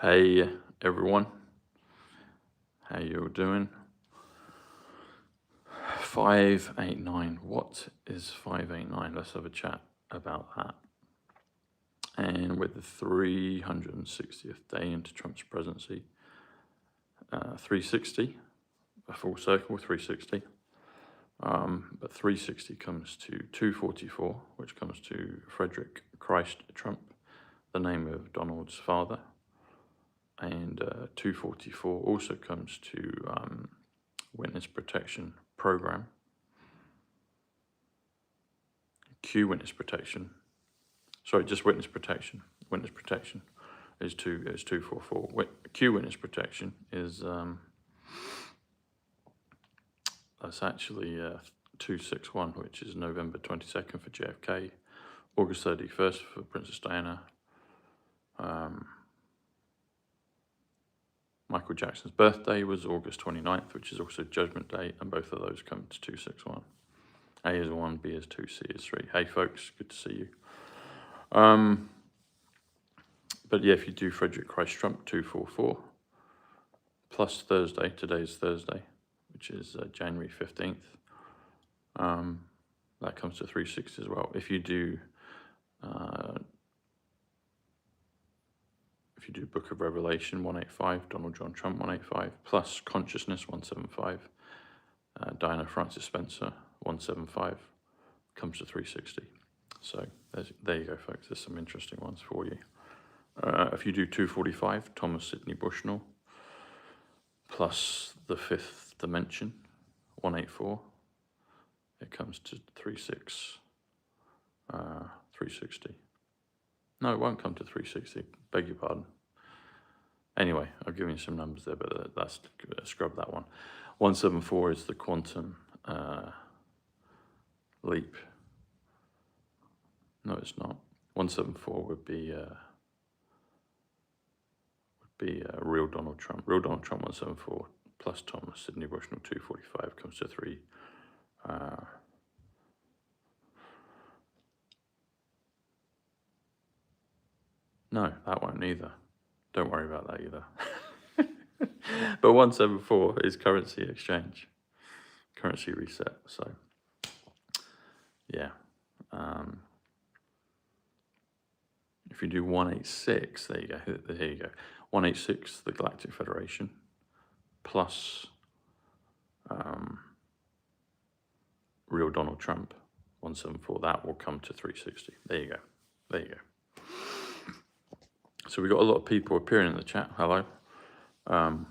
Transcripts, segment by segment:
Hey everyone, how you doing? 589. What is 589? Let's have a chat about that. And with the 360th day into Trump's presidency, 360, a full circle, 360. But 360 comes to 244, which comes to Frederick Christ Trump, the name of Donald's father. And 244 also comes to Witness Protection Program. Q Witness Protection. Sorry, just Witness Protection. Witness Protection is 244. Q Witness Protection is that's actually 261, which is November 22nd for JFK, August 31st for Princess Diana. Michael Jackson's birthday was August 29th, which is also Judgment Day, and both of those come to 261. A is 1, B is 2, C is 3. Hey folks, good to see you. But yeah, if you do Frederick Christ Trump 244, plus Thursday, today's Thursday, which is January 15th, that comes to 360 as well. If you do Book of Revelation 185, Donald John Trump 185, plus Consciousness 175, Diana Francis Spencer 175, comes to 360. So there you go, folks. There's some interesting ones for you. If you do 245, Thomas Sidney Bushnell, plus the Fifth Dimension 184, it comes to 360. No, it won't come to 360. Beg your pardon. Anyway, I've given you some numbers there, but that's scrub that one. 174 is the quantum leap. No, it's not. 174 would be real Donald Trump. Real Donald Trump 174 plus Thomas Sidney Bushnell 245 comes to 3. No, that won't either. Don't worry about that either. But 174 is currency exchange, currency reset. So, yeah. If you do 186, there you go. Here you go. 186, the Galactic Federation, plus real Donald Trump 174. That will come to 360. There you go. There you go. So we've got a lot of people appearing in the chat. Hello. Here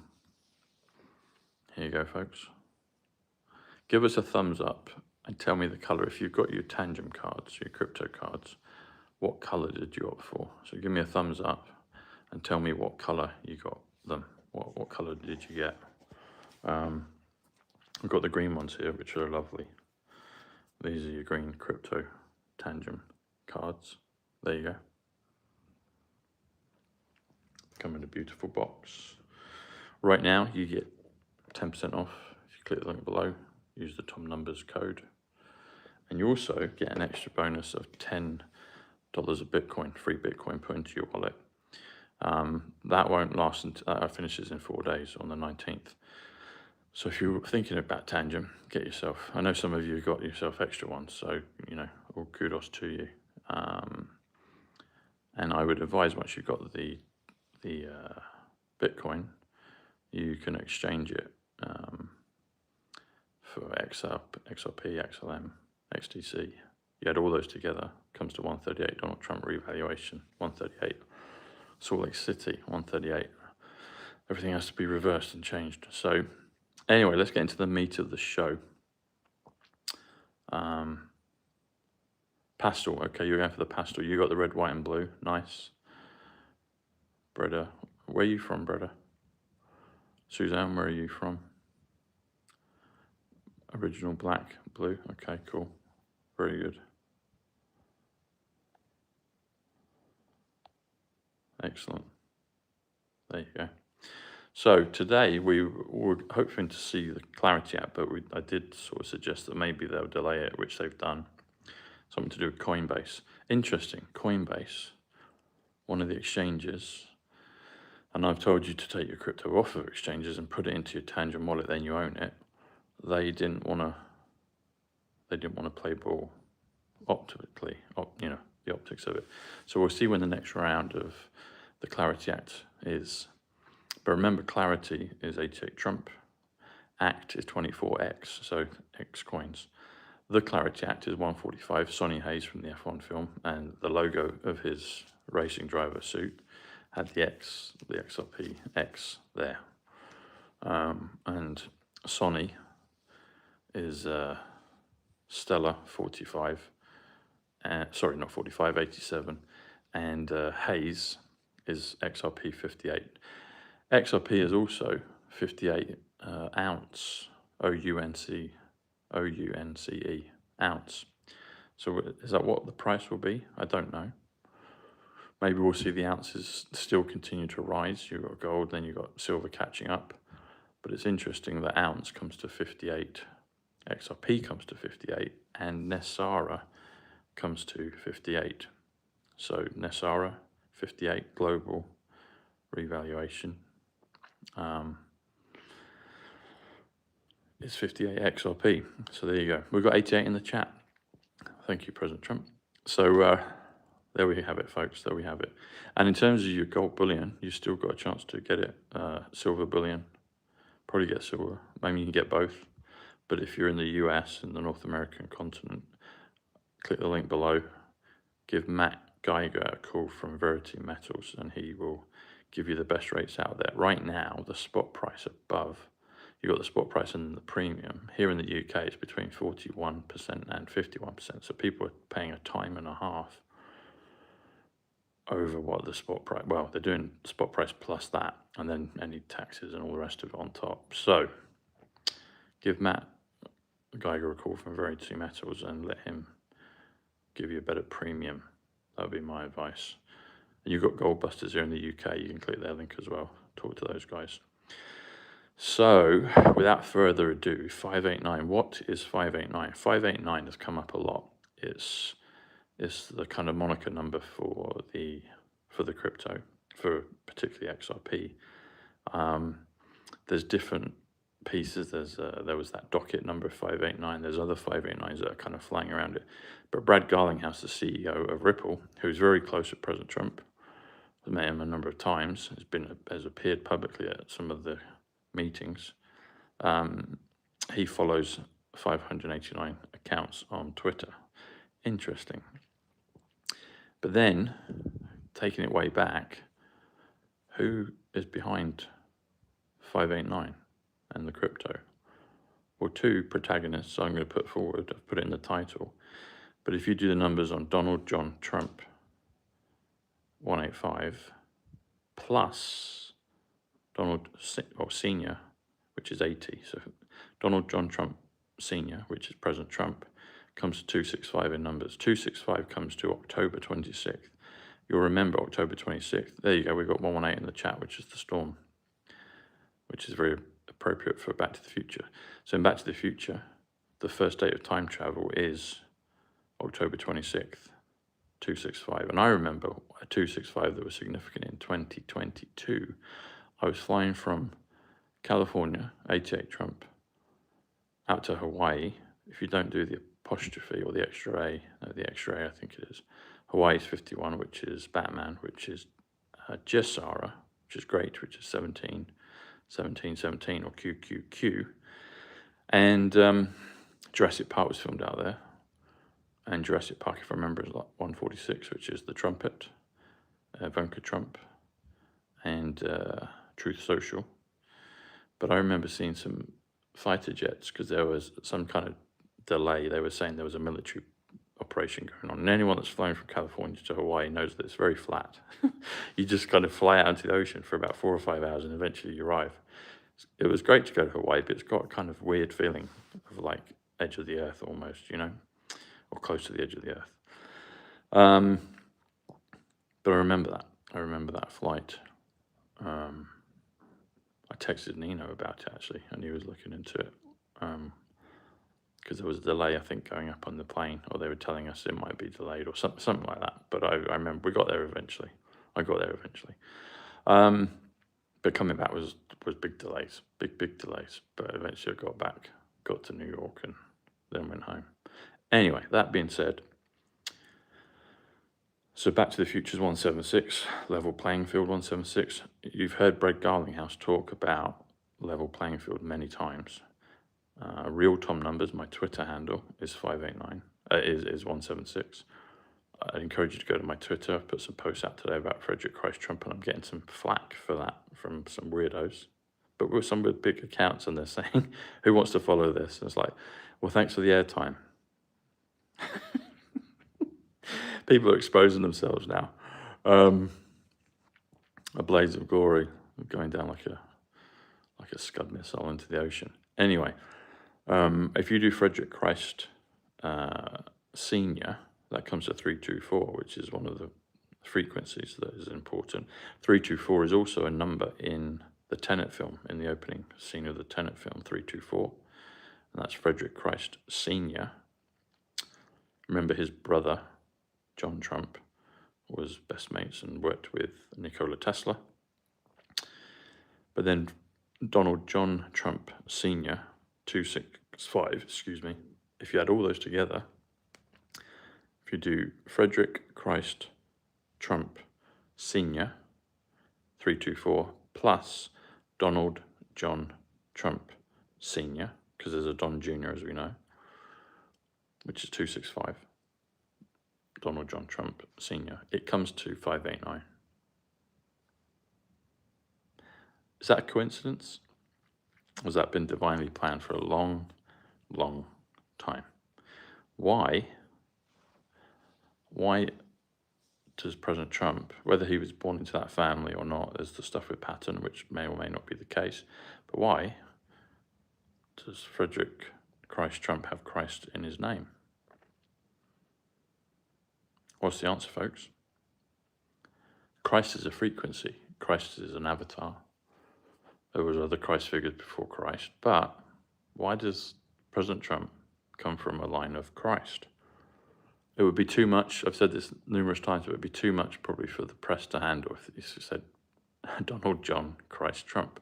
you go, folks. Give us a thumbs up and tell me the color. If you've got your Tangent cards, your crypto cards, what color did you opt for? So give me a thumbs up and tell me what color you got them. What color did you get? I've got the green ones here, which are lovely. These are your green crypto Tangent cards. There you go. Come in a beautiful box. Right now, you get 10% off if you click the link below. Use the Tom Numbers code. And you also get an extra bonus of $10 of Bitcoin, free Bitcoin put into your wallet. That won't last until that finishes in 4 days on the 19th. So if you're thinking about Tangent, get yourself, I know some of you got yourself extra ones, so, you know, all kudos to you. And I would advise once you've got the Bitcoin, you can exchange it for XRP, XLM, XTC. You add all those together, comes to 138. Donald Trump revaluation, 138. Salt Lake City, 138. Everything has to be reversed and changed. So anyway, let's get into the meat of the show. Pastel, okay, you're going for the pastel. You got the red, white, and blue. Nice. Breda, where are you from, Breda? Suzanne, where are you from? Original black, blue. Okay, cool. Very good. Excellent. There you go. So today we were hoping to see the Clarity app, but I did sort of suggest that maybe they'll delay it, which they've done. Something to do with Coinbase. Interesting, Coinbase, one of the exchanges, and I've told you to take your crypto off of exchanges and put it into your Tangent wallet, then you own it, they didn't want to play ball optically, the optics of it. So we'll see when the next round of the Clarity Act is. But remember, Clarity is 88 Trump, Act is 24X, so X coins. The Clarity Act is 145, Sonny Hayes from the F1 film, and the logo of his racing driver suit had the X, the XRP X there. And Sonny is Stellar 45, sorry, not 45, 87, and Hayes is XRP 58. XRP is also 58 ounce, OUNCE, ounce. So is that what the price will be? I don't know. Maybe we'll see the ounces still continue to rise. You've got gold, then you've got silver catching up. But it's interesting that ounce comes to 58, XRP comes to 58, and Nessara comes to 58. So Nessara, 58, global revaluation. It's 58 XRP. So there you go. We've got 88 in the chat. Thank you, President Trump. So there we have it, folks. There we have it. And in terms of your gold bullion, you've still got a chance to get it. Silver bullion, probably get silver. Maybe you can get both. But if you're in the US, in the North American continent, click the link below. Give Matt Geiger a call from Verity Metals, and he will give you the best rates out there. Right now, the spot price above, you've got the spot price and the premium. Here in the UK, it's between 41% and 51%. So people are paying a time and a half over what the spot price, well, they're doing spot price plus that, and then any taxes and all the rest of it on top. So give Matt Geiger a call from Verity Metals and let him give you a better premium. That would be my advice. And you've got Gold Busters here in the UK. You can click their link as well. Talk to those guys. So without further ado, 589. What is 589? 589 has come up a lot. It's the kind of moniker number for the crypto, for particularly XRP. There's different pieces. There was that docket number 589. There's other 589s that are kind of flying around it. But Brad Garlinghouse, the CEO of Ripple, who's very close to President Trump, I've met him a number of times, has appeared publicly at some of the meetings. He follows 589 accounts on Twitter. Interesting. But then, taking it way back, who is behind 589 and the crypto? Well, two protagonists I'm going to put forward. I've put it in the title. But if you do the numbers on Donald John Trump 185 plus Donald Senior, which is 80. So Donald John Trump Senior, which is President Trump, comes to 265 in numbers. 265 comes to October 26th. You'll remember October 26th. There you go. We've got 118 in the chat, which is the storm, which is very appropriate for Back to the Future. So in Back to the Future, the first date of time travel is October 26th, 265. And I remember a 265 that was significant in 2022. I was flying from California, 88 Trump, out to Hawaii. If you don't do the apostrophe or the extra A, no, the extra A I think it is, Hawaii's 51, which is Batman, which is Jessara, which is great, which is 17, 17, 17, or QQQ. And Jurassic Park was filmed out there. And Jurassic Park, if I remember, is like 146, which is the trumpet, Ivanka Trump, and Truth Social. But I remember seeing some fighter jets because there was some kind of delay. They were saying there was a military operation going on. And anyone that's flown from California to Hawaii knows that it's very flat. You just kind of fly out into the ocean for about 4 or 5 hours and eventually you arrive. It was great to go to Hawaii, but it's got a kind of weird feeling of like edge of the earth almost, you know, or close to the edge of the earth. But I remember that. I remember that flight. I texted Nino about it actually, and he was looking into it. Because there was a delay, I think, going up on the plane, or they were telling us it might be delayed or something like that. But I remember we got there eventually. I got there eventually. But coming back was big delays, big delays. But eventually I got back, got to New York, and then went home. Anyway, that being said, so Back to the Future's 176, level playing field 176. You've heard Brad Garlinghouse talk about level playing field many times. Real Tom Numbers, my Twitter handle, is 589, is 176. I'd encourage you to go to my Twitter. I've put some posts out today about Frederick Christ Trump, and I'm getting some flack for that from some weirdos. But with some with big accounts, and they're saying, who wants to follow this? And it's like, well, thanks for the airtime. People are exposing themselves now. A blaze of glory going down like a Scud missile into the ocean. Anyway, if you do Frederick Christ Senior, that comes to 324, which is one of the frequencies that is important. 324 is also a number in the Tenet film, in the opening scene of the Tenet film, 324. And that's Frederick Christ Senior. Remember, his brother, John Trump, was best mates and worked with Nikola Tesla. But then Donald John Trump Sr., 265, excuse me, if you add all those together, if you do Frederick Christ Trump Sr., 324, plus Donald John Trump Sr., because there's a Don Jr., as we know, which is 265. Donald John Trump Sr., it comes to 589. Is that a coincidence? Or has that been divinely planned for a long, long time? Why does President Trump, whether he was born into that family or not, there's the stuff with Patton, which may or may not be the case, but why does Frederick Christ Trump have Christ in his name? What's the answer, folks? Christ is a frequency. Christ is an avatar. There was other Christ figures before Christ, but why does President Trump come from a line of Christ? It would be too much, I've said this numerous times, it would be too much probably for the press to handle if you said Donald John Christ Trump.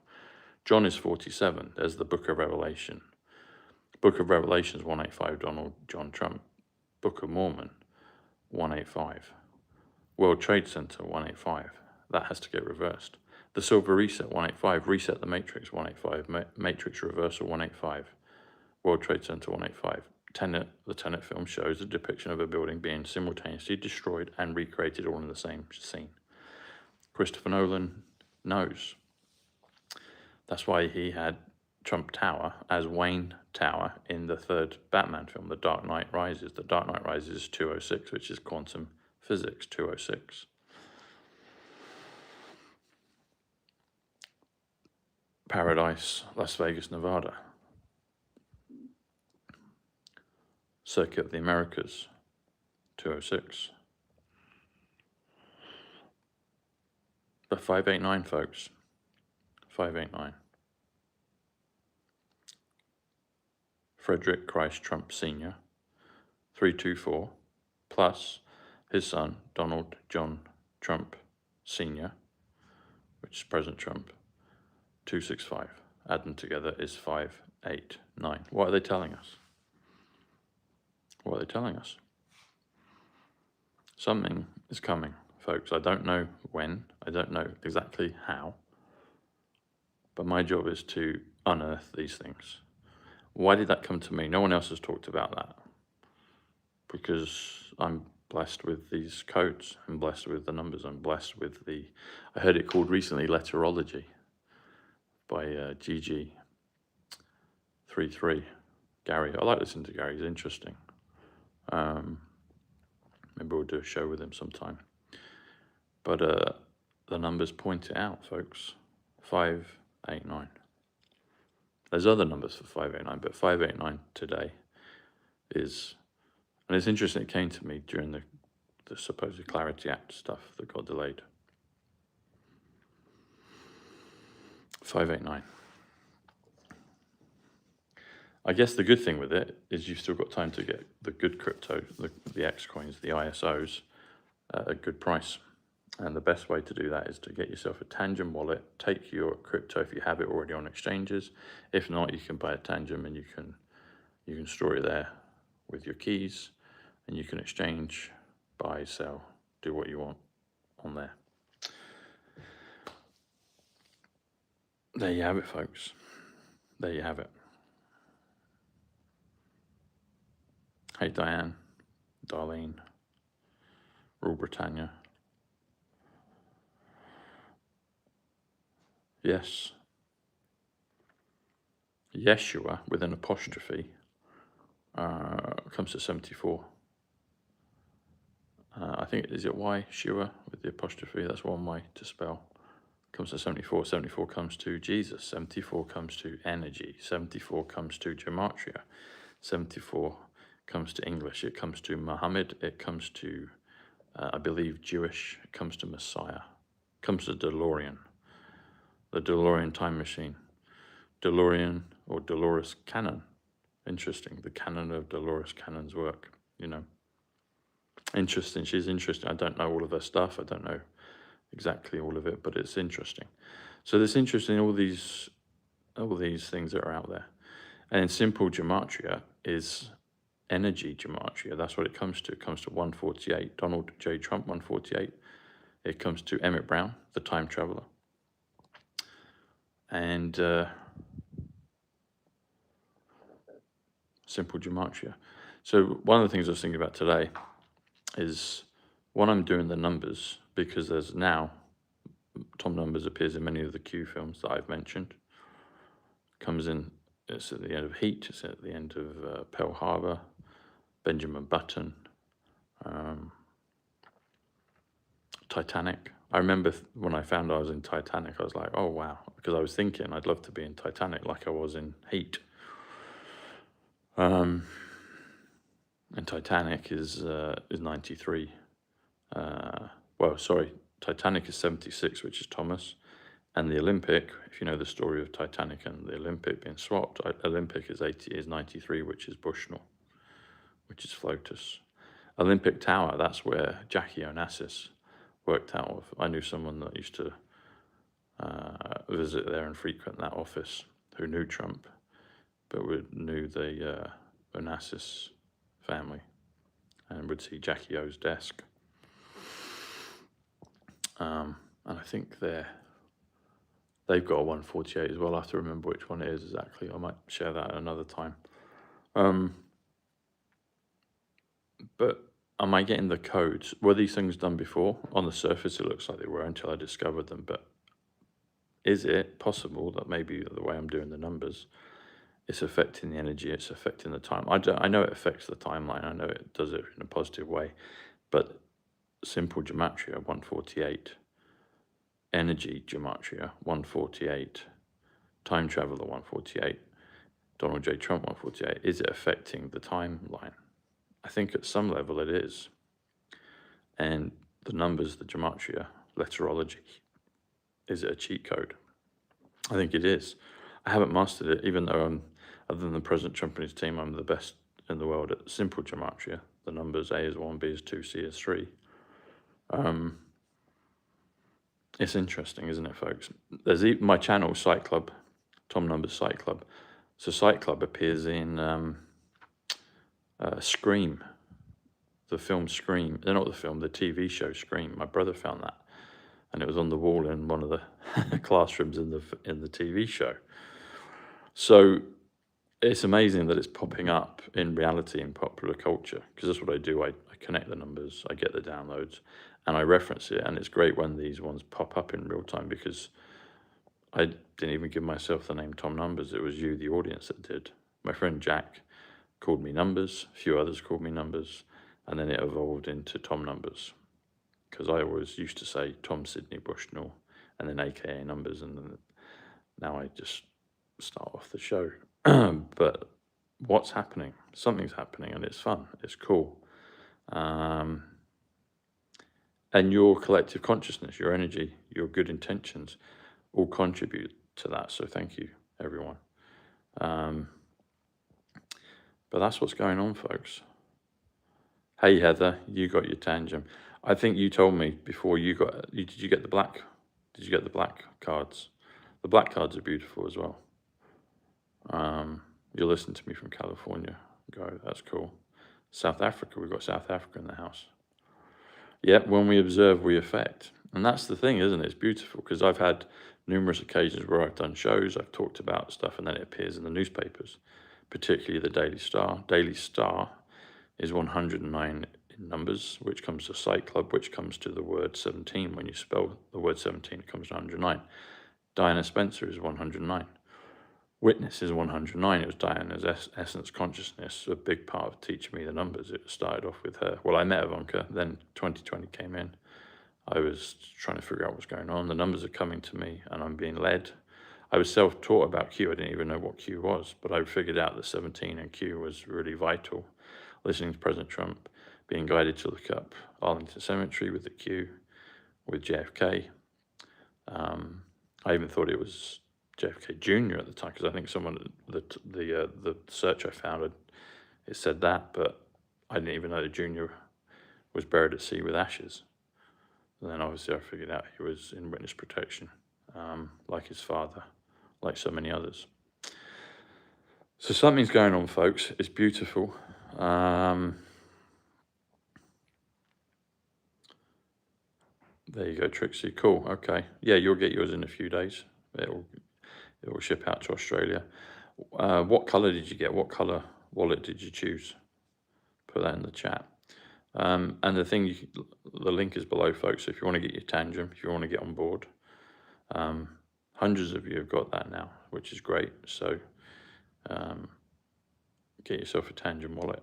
John is 47, there's the Book of Revelation. Book of Revelation is 185, Donald John Trump. Book of Mormon, 185. World Trade Center, 185. That has to get reversed. The Silver Reset, 185. Reset the Matrix, 185. Matrix Reversal, 185. World Trade Center, 185. Tenet, the Tenet film shows a depiction of a building being simultaneously destroyed and recreated all in the same scene. Christopher Nolan knows. That's why he had Trump Tower as Wayne Tower in the third Batman film, The Dark Knight Rises. The Dark Knight Rises is 206, which is quantum physics, 206. Paradise, Las Vegas, Nevada. Circuit of the Americas, 206. But 589, folks. 589. Frederick Christ Trump Sr., 324, plus his son, Donald John Trump Sr., which is President Trump, 265. Add them together is 589. What are they telling us? What are they telling us? Something is coming, folks. I don't know when. I don't know exactly how. But my job is to unearth these things. Why did that come to me? No one else has talked about that. Because I'm blessed with these codes. I'm blessed with the numbers. I'm blessed with the... I heard it called recently letterology by GG33. Gary. I like listening to Gary. He's interesting. Maybe we'll do a show with him sometime. But the numbers point it out, folks. 589. There's other numbers for 589, but 589 today is... And it's interesting, it came to me during the supposed Clarity Act stuff that got delayed. 589. I guess the good thing with it is you've still got time to get the good crypto, the X coins, the ISOs, at a good price. And the best way to do that is to get yourself a Tangent wallet, take your crypto if you have it already on exchanges. If not, you can buy a Tangent and you can store it there with your keys, and you can exchange, buy, sell, do what you want on there. There you have it, folks. There you have it. Hey, Diane, Darlene, Rule Britannia. Yes. Yeshua with an apostrophe comes to 74. I think, is it Yeshua with the apostrophe? That's one way to spell. Comes to 74. 74 comes to Jesus. 74 comes to energy. 74 comes to gematria. 74 comes to English. It comes to Muhammad. It comes to, I believe, Jewish. It comes to Messiah. It comes to DeLorean. The DeLorean time machine. DeLorean or Dolores Cannon. Interesting. The canon of Dolores Cannon's work, you know. Interesting. She's interesting. I don't know all of her stuff. I don't know exactly all of it, but it's interesting. So it's interesting, all these things that are out there. And simple gematria is energy gematria. That's what it comes to. It comes to 148. Donald J. Trump, 148. It comes to Emmett Brown, the time traveler. And simple gematria. So one of the things I was thinking about today is when I'm doing the numbers, because there's now, Tom Numbers appears in many of the Q films that I've mentioned. Comes in, it's at the end of Heat, it's at the end of Pearl Harbor, Benjamin Button, Titanic. I remember when I found I was in Titanic, I was like, oh wow, because I was thinking I'd love to be in Titanic like I was in Heat. And Titanic is 93. Well, sorry, Titanic is 76, which is Thomas. And the Olympic, if you know the story of Titanic and the Olympic being swapped, Olympic is 93, which is Bushnell, which is Flotus. Olympic Tower, that's where Jackie Onassis worked out of. I knew someone that used to visit there and frequent that office who knew Trump, but knew the Onassis family and would see Jackie O's desk. And I think they've got a 148 as well. I have to remember which one it is exactly. I might share that at another time. But am I getting the codes? Were these things done before? On the surface, it looks like they were until I discovered them. But is it possible that maybe the way I'm doing the numbers, it's affecting the energy, it's affecting the time? I know it affects the timeline. I know it does it in a positive way. But simple gematria, 148. Energy gematria, 148. Time traveler, 148. Donald J. Trump, 148. Is it affecting the timeline? I think at some level it is. And the numbers, the gematria, letterology, is it a cheat code? I think it is. I haven't mastered it, even though other than the President Trump and his team, I'm the best in the world at simple gematria. The numbers, A is 1, B is 2, C is 3. It's interesting, isn't it, folks? There's my channel, Psych Club, Tom Numbers Psych Club. So Psych Club appears in Scream, the film Scream. Not the film, the TV show Scream. My brother found that, and it was on the wall in one of the classrooms in the TV show. So it's amazing that it's popping up in reality in popular culture, because that's what I do. I connect the numbers, I get the downloads, and I reference it. And it's great when these ones pop up in real time, because I didn't even give myself the name Tom Numbers. It was you, the audience, that did. My friend Jack called me Numbers. A few others called me Numbers. And then it evolved into Tom Numbers, because I always used to say Tom Sidney Bushnell and then AKA Numbers. And then now I just start off the show. But what's happening? Something's happening, and it's fun. It's cool. And your collective consciousness, your energy, your good intentions all contribute to that. So thank you, everyone. But that's what's going on, folks. Hey, Heather, you got your tangent. I think you told me before did you get the black? Did you get the black cards? The black cards are beautiful as well. You're listening to me from California. Go, that's cool. South Africa, we've got South Africa in the house. Yep, when we observe, we affect. And that's the thing, isn't it? It's beautiful, because I've had numerous occasions where I've done shows, I've talked about stuff, and then it appears in the newspapers, particularly the Daily Star. Daily Star is 109 in numbers, which comes to Psych Club, which comes to the word 17. When you spell the word 17, it comes to 109. Diana Spencer is 109. Witness is 109. It was Diana's essence consciousness, a big part of teaching me the numbers. It started off with her. Well, I met Ivanka, then 2020 came in. I was trying to figure out what's going on. The numbers are coming to me and I'm being led. I was self-taught about Q. I didn't even know what Q was, but I figured out that 17 and Q was really vital. Listening to President Trump, being guided to look up Arlington Cemetery with the Q, with JFK. I even thought it was JFK Jr. at the time, because I think someone, the search I found, it said that, but I didn't even know the Jr. was buried at sea with ashes. And then obviously I figured out he was in witness protection, like his father, like so many others. So something's going on, folks. It's beautiful. There you go, Trixie. Cool. Okay. Yeah, you'll get yours in a few days. It will ship out to Australia. What color did you get? What color wallet did you choose? Put that in the chat. And the thing, the link is below, folks. If you want to get your tantrum, if you want to get on board, hundreds of you have got that now, which is great. So get yourself a tantrum wallet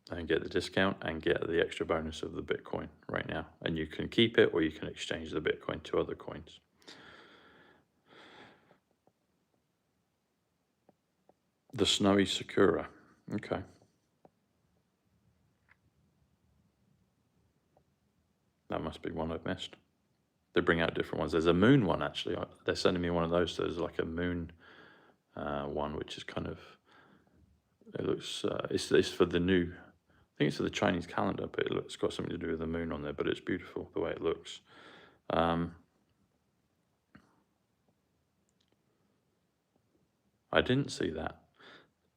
and get the discount and get the extra bonus of the Bitcoin right now. And you can keep it or you can exchange the Bitcoin to other coins. The Snowy Sakura. Okay. That must be one I've missed. They bring out different ones. There's a moon one, actually. They're sending me one of those. So there's like a moon one, which is kind of, it looks, it's for the new, I think it's for the Chinese calendar, but it's got something to do with the moon on there, but it's beautiful the way it looks. I didn't see that.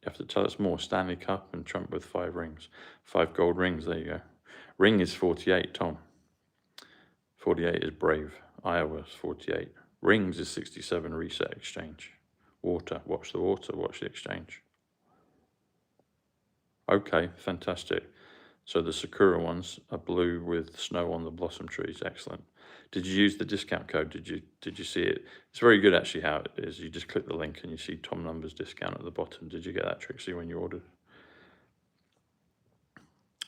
You have to tell us more. Stanley Cup and Trump with 5 rings. 5 gold rings, there you go. Ring is 48, Tom. 48 is brave. Iowa's 48. Rings is 67, reset exchange. Water, watch the water, watch the exchange. Okay, fantastic. So the Sakura ones are blue with snow on the blossom trees. Excellent. Did you use the discount code? Did you see it? It's very good actually how it is. You just click the link and you see Tom Numbers discount at the bottom. Did you get that, Trixie, when you ordered?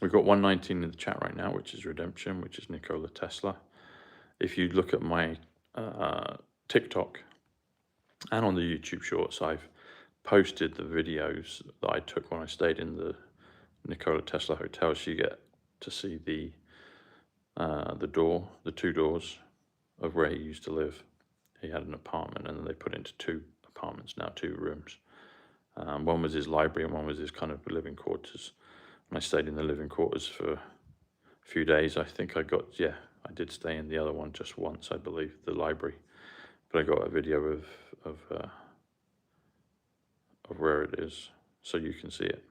We've got 119 in the chat right now, which is Redemption, which is Nikola Tesla. If you look at my TikTok and on the YouTube Shorts, I've posted the videos that I took when I stayed in the Nikola Tesla hotel. So you get to see the 2 doors of where he used to live. He had an apartment, and then they put it into 2 apartments now, 2 rooms. One was his library, and one was his kind of living quarters. And I stayed in the living quarters for a few days. I think I did stay in the other one just once, I believe, the library. But I got a video of where it is, so you can see it.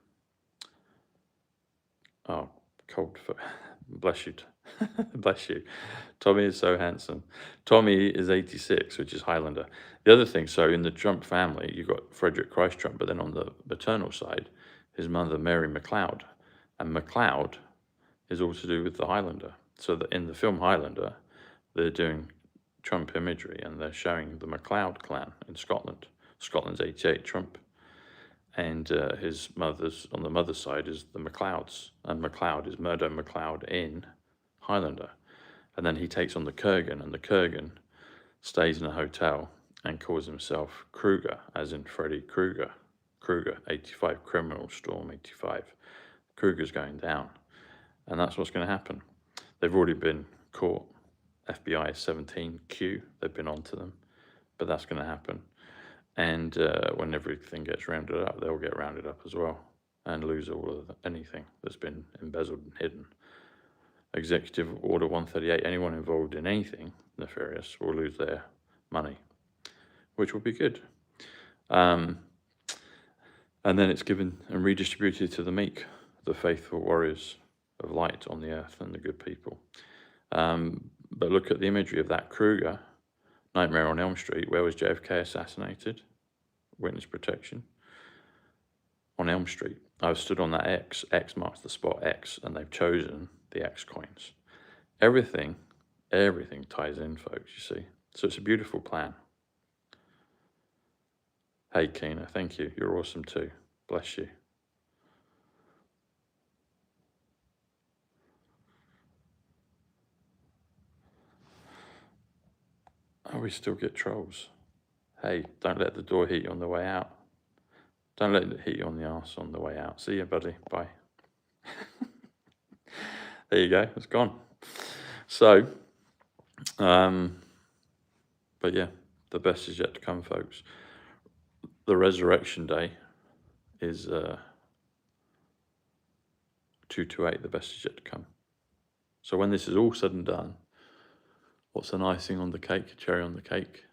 Oh, cold. Bless you. Bless you. Tommy is so handsome. Tommy is 86, which is Highlander. The other thing, so in the Trump family, you've got Frederick Christ Trump, but then on the maternal side, his mother, Mary McLeod. And McLeod is all to do with the Highlander. So that in the film Highlander, they're doing Trump imagery and they're showing the McLeod clan in Scotland. Scotland's 88 Trump. And his mother's, on the mother's side, is the McLeods. And McLeod is Murdo McLeod in Highlander. And then he takes on the Kurgan, and the Kurgan stays in a hotel and calls himself Kruger, as in Freddy Krueger. Krueger, 85, Criminal Storm 85. Kruger's going down. And that's what's going to happen. They've already been caught. FBI 17Q, they've been onto them. But that's going to happen. And when everything gets rounded up, they'll get rounded up as well and lose all of anything that's been embezzled and hidden. Executive Order 138, anyone involved in anything nefarious will lose their money, which will be good. And then it's given and redistributed to the meek, the faithful warriors of light on the earth and the good people. But look at the imagery of that Kruger, Nightmare on Elm Street. Where was JFK assassinated? Witness protection. On Elm Street. I've stood on that X. X marks the spot X, and they've chosen the X coins. Everything ties in, folks, you see. So it's a beautiful plan. Hey, Keena, thank you. You're awesome too. Bless you. Oh, we still get trolls. Hey, don't let the door hit you on the way out. Don't let it hit you on the arse on the way out. See you, buddy. Bye. There you go. It's gone. So, but yeah, the best is yet to come, folks. The resurrection day is 228. The best is yet to come. So when this is all said and done, what's an icing on the cake, a cherry on the cake?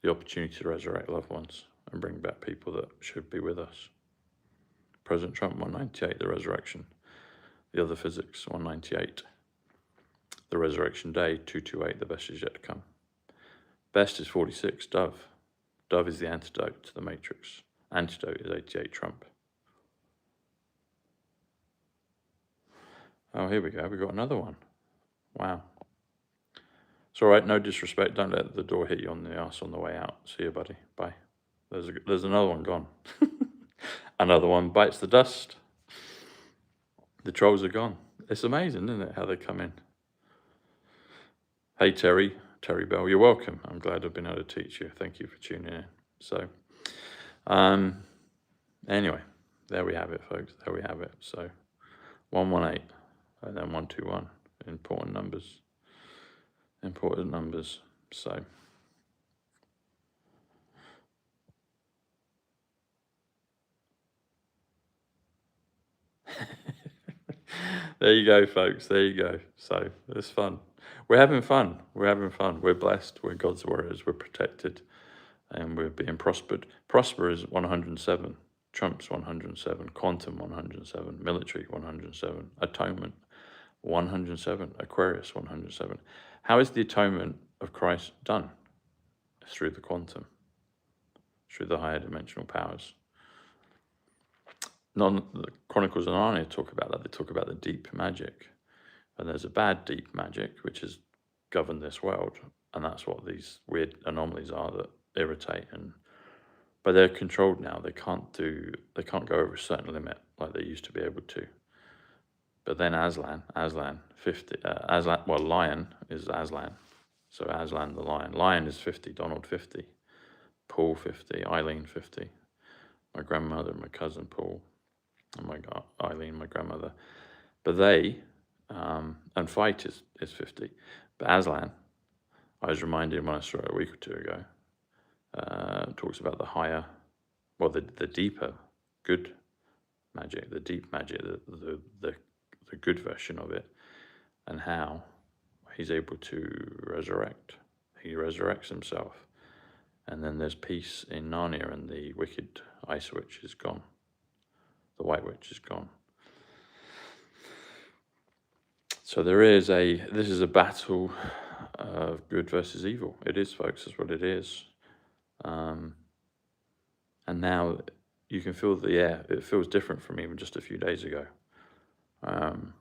The opportunity to resurrect loved ones and bring back people that should be with us. President Trump, 198, the resurrection. The other physics, 198. The resurrection day, 228, the best is yet to come. Best is 46, Dove. Dove is the antidote to the Matrix. Antidote is 88, Trump. Oh, here we go. We got another one. Wow. It's all right. No disrespect. Don't let the door hit you on the ass on the way out. See you, buddy. Bye. There's another one gone. Another one bites the dust. The trolls are gone. It's amazing, isn't it, how they come in. Hey, Terry Bell. You're welcome. I'm glad I've been able to teach you. Thank you for tuning in. So, anyway, there we have it, folks. There we have it. So, 118 and then 121. Important numbers. Important numbers. So, there you go, folks. There you go. So, it's fun. We're having fun. We're having fun. We're blessed. We're God's warriors. We're protected. And we're being prospered. Prosper is 107. Trump's 107. Quantum 107. Military 107. Atonement 107. Aquarius 107. How is the atonement of Christ done? Through the quantum. Through the higher dimensional powers. The Chronicles of Narnia talk about that. They talk about the deep magic. And there's a bad deep magic, which has governed this world. And that's what these weird anomalies are that irritate. But they're controlled now. They can't go over a certain limit like they used to be able to. But then Aslan 50, Lion is Aslan. So Aslan the Lion. Lion is 50, Donald 50, Paul 50, Eileen 50, my grandmother, my cousin Paul, and my Eileen, my grandmother. But they, and Fight is 50. But Aslan, I was reminded when I saw it a week or two ago, talks about the higher, the deeper good magic, the deep magic, the good version of it, and how he's able to resurrect. He resurrects himself. And then there's peace in Narnia, and the wicked ice witch is gone. The white witch is gone. So this is a battle of good versus evil. It is, folks, that's what it is. And now you can feel the air. It feels different from even just a few days ago. And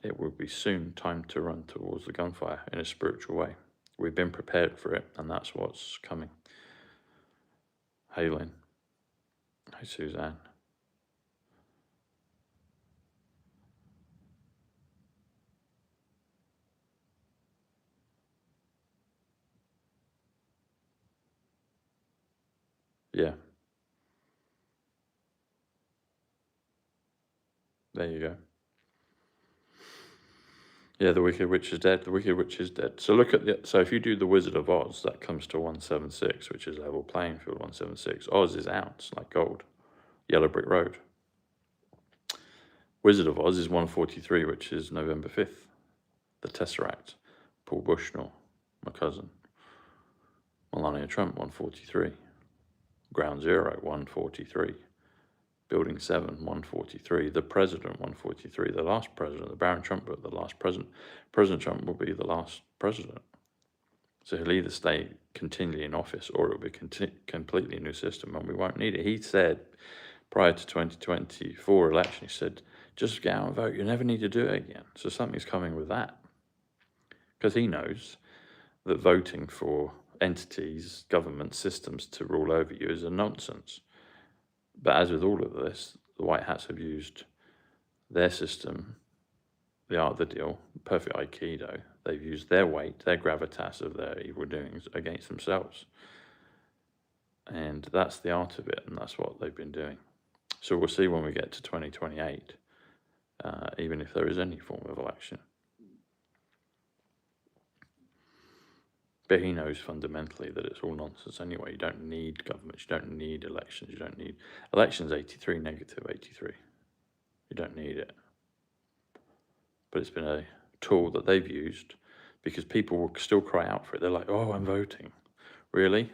it will be soon time to run towards the gunfire in a spiritual way. We've been prepared for it, and that's what's coming. Hey, Lynn. Hey, Suzanne. Yeah. There you go. Yeah, the Wicked Witch is dead. The Wicked Witch is dead. So so if you do the Wizard of Oz, that comes to 176, which is level playing field 176. Oz is out, like gold. Yellow Brick Road. Wizard of Oz is 143, which is November 5th. The Tesseract, Paul Bushnell, my cousin. Melania Trump, 143. Ground Zero, 143. Building 7, 143. The President, 143. The last president, the Baron Trump, but the last president. President Trump will be the last president. So he'll either stay continually in office or it'll be completely a new system and we won't need it. He said prior to 2024 election, he said, just get out and vote. You never need to do it again. So something's coming with that. Because he knows that voting for entities, government systems to rule over you is a nonsense. But as with all of this, the White Hats have used their system, the art of the deal, perfect Aikido. They've used their weight, their gravitas of their evil doings against themselves. And that's the art of it, and that's what they've been doing. So we'll see when we get to 2028, even if there is any form of election. But he knows fundamentally that it's all nonsense anyway. You don't need governments, you don't need elections, you don't need... Elections 83, negative 83. You don't need it. But it's been a tool that they've used because people will still cry out for it. They're like, oh, I'm voting. Really?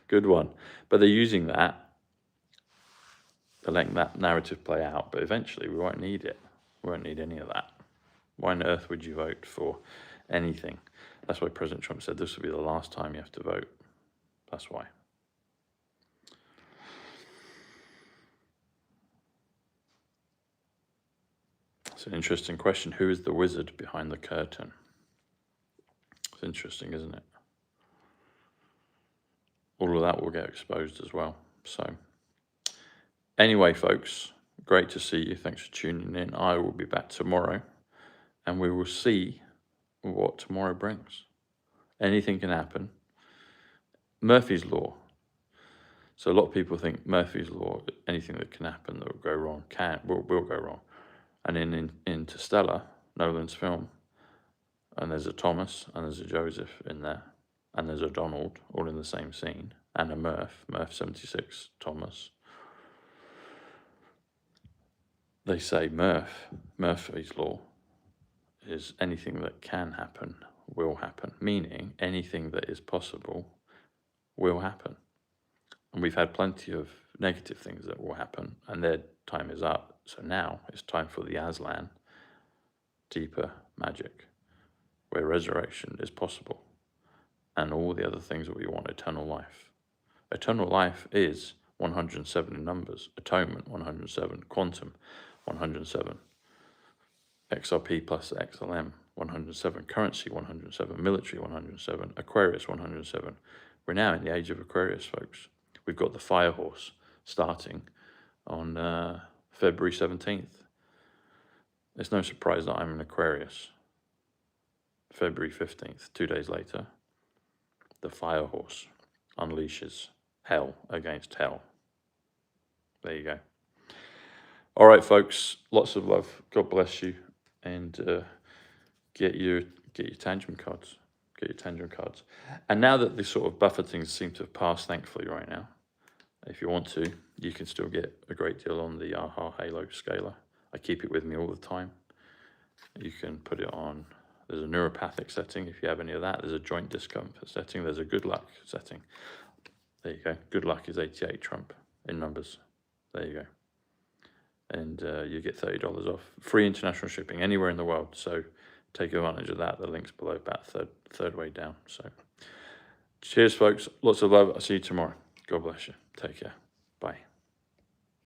Good one. But they're using that. They're letting that narrative play out. But eventually we won't need it. We won't need any of that. Why on earth would you vote for anything? That's why President Trump said this will be the last time you have to vote. That's why. It's an interesting question. Who is the wizard behind the curtain? It's interesting, isn't it? All of that will get exposed as well. So, anyway, folks, great to see you. Thanks for tuning in. I will be back tomorrow, and we will see what tomorrow brings. Anything can happen. Murphy's Law. So a lot of people think Murphy's Law, anything that can happen that will go wrong will go wrong. And in Interstellar, Nolan's film, and there's a Thomas and there's a Joseph in there, and there's a Donald, all in the same scene, and a Murph 76, Thomas. They say Murphy's Law is anything that can happen will happen, meaning anything that is possible will happen. And we've had plenty of negative things that will happen, and their time is up. So now it's time for the Aslan, deeper magic, where resurrection is possible, and all the other things that we want, eternal life. Eternal life is 107 in numbers, atonement 107, quantum 107, XRP plus XLM 107, currency 107, military 107, Aquarius 107. We're now in the age of Aquarius, folks. We've got the fire horse starting on February 17th. It's no surprise that I'm in Aquarius. February 15th, 2 days later, the fire horse unleashes hell against hell. There you go. All right, folks, lots of love. God bless you. And get your tangent cards. Get your tangent cards. And now that the sort of buffetings seem to have passed, thankfully, right now, if you want to, you can still get a great deal on the AHA Halo scaler. I keep it with me all the time. You can put it on. There's a neuropathic setting if you have any of that. There's a joint discomfort setting. There's a good luck setting. There you go. Good luck is 88 Trump in numbers. There you go. And you get $30 off. Free international shipping anywhere in the world. So take advantage of that. The link's below, about third way down. So cheers, folks. Lots of love. I'll see you tomorrow. God bless you. Take care. Bye.